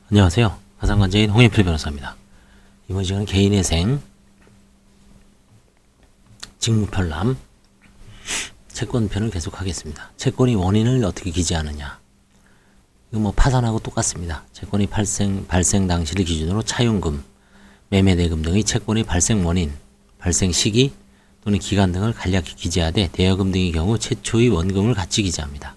안녕하세요. 화상관제인 홍인필 변호사입니다. 이번 시간은 개인회생, 직무편람, 채권편을 계속하겠습니다. 채권이 원인을 어떻게 기재하느냐. 이거 뭐 파산하고 똑같습니다. 채권이 발생 당시를 기준으로 차용금, 매매대금 등의 채권의 발생 원인, 발생 시기 또는 기간 등을 간략히 기재하되 대여금 등의 경우 최초의 원금을 같이 기재합니다.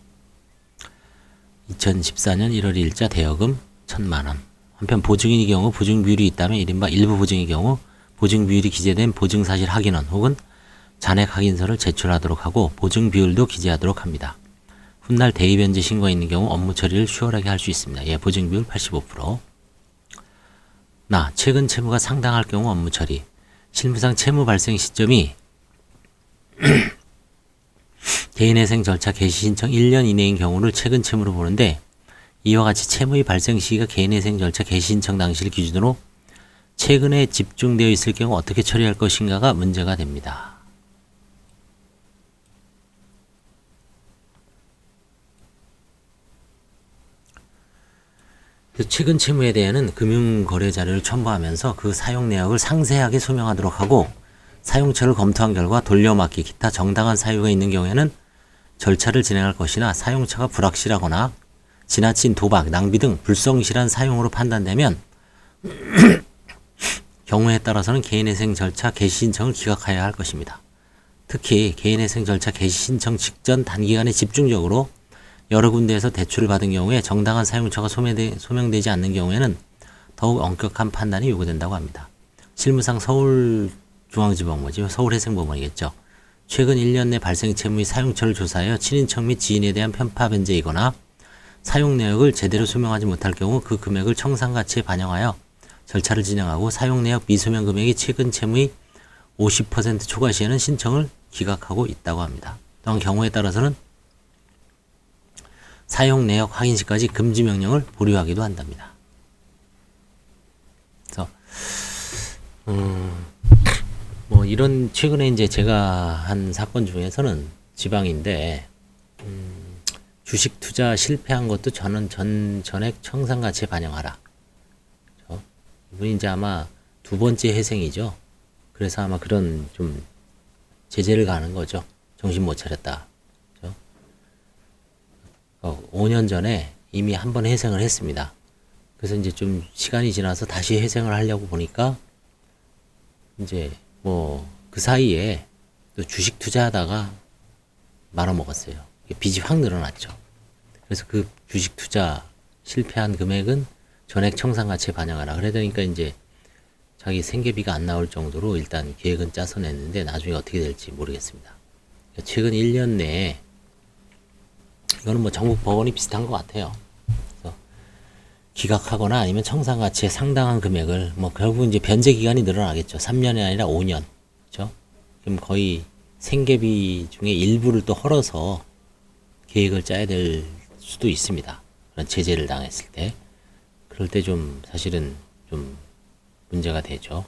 2014년 1월 1일자 대여금 1,000만원. 한편 보증인의 경우 보증비율이 있다면 이른바 일부 보증의 경우 보증비율이 기재된 보증사실 확인원 혹은 잔액 확인서를 제출하도록 하고 보증비율도 기재하도록 합니다. 훗날 대의변제 신고가 있는 경우 업무 처리를 수월하게 할 수 있습니다. 예, 보증비율 85%. 최근 채무가 상당할 경우 업무 처리. 실무상 채무 발생 시점이 개인회생 절차 개시 신청 1년 이내인 경우를 최근 채무로 보는데 이와 같이 채무의 발생 시기가 개인회생 절차 개시 신청 당시를 기준으로 최근에 집중되어 있을 경우 어떻게 처리할 것인가가 문제가 됩니다. 최근 채무에 대해서는 금융거래 자료를 첨부하면서 그 사용 내역을 상세하게 소명하도록 하고 사용처를 검토한 결과 돌려막기 기타 정당한 사유가 있는 경우에는 절차를 진행할 것이나 사용처가 불확실하거나 지나친 도박, 낭비 등 불성실한 사용으로 판단되면 경우에 따라서는 개인회생 절차 개시 신청을 기각하여야 할 것입니다. 특히 개인회생 절차 개시 신청 직전 단기간에 집중적으로 여러 군데에서 대출을 받은 경우에 정당한 사용처가 소명되지 않는 경우에는 더욱 엄격한 판단이 요구된다고 합니다. 실무상 서울해생법원이겠죠. 최근 1년 내 발생 채무의 사용처를 조사하여 친인척 및 지인에 대한 편파 변제이거나 사용 내역을 제대로 소명하지 못할 경우 그 금액을 청산가치에 반영하여 절차를 진행하고 사용 내역 미소명 금액이 최근 채무의 50% 초과 시에는 신청을 기각하고 있다고 합니다. 또한 경우에 따라서는 사용 내역 확인 시까지 금지 명령을 보류하기도 한답니다. 그래서 뭐 이런 최근에 이제 제가 한 사건 중에서는 지방인데 주식 투자 실패한 것도 저는 전액 청산가치에 반영하라. 이분이 이제 아마 두 번째 회생이죠. 그래서 아마 그런 좀 제재를 가는 거죠. 정신 못 차렸다. 5년 전에 이미 한 번 회생을 했습니다. 그래서 이제 좀 시간이 지나서 다시 회생을 하려고 보니까 이제 뭐 그 사이에 또 주식 투자하다가 말아먹었어요. 빚이 확 늘어났죠. 그래서 그 주식 투자 실패한 금액은 전액 청산가치에 반영하라. 그러니까 이제 자기 생계비가 안 나올 정도로 일단 계획은 짜서 냈는데 나중에 어떻게 될지 모르겠습니다. 최근 1년 내에 이거는 뭐 전국 법원이 비슷한 것 같아요. 그래서 기각하거나 아니면 청산가치의 상당한 금액을 뭐 결국 이제 변제 기간이 늘어나겠죠. 3년이 아니라 5년. 그렇죠? 그럼 거의 생계비 중에 일부를 또 헐어서 계획을 짜야 될 수도 있습니다. 그런 제재를 당했을 때. 그럴 때 좀 사실은 좀 문제가 되죠.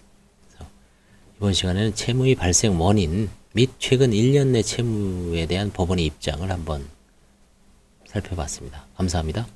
그래서 이번 시간에는 채무의 발생 원인 및 최근 1년 내 채무에 대한 법원의 입장을 한번 살펴봤습니다. 감사합니다.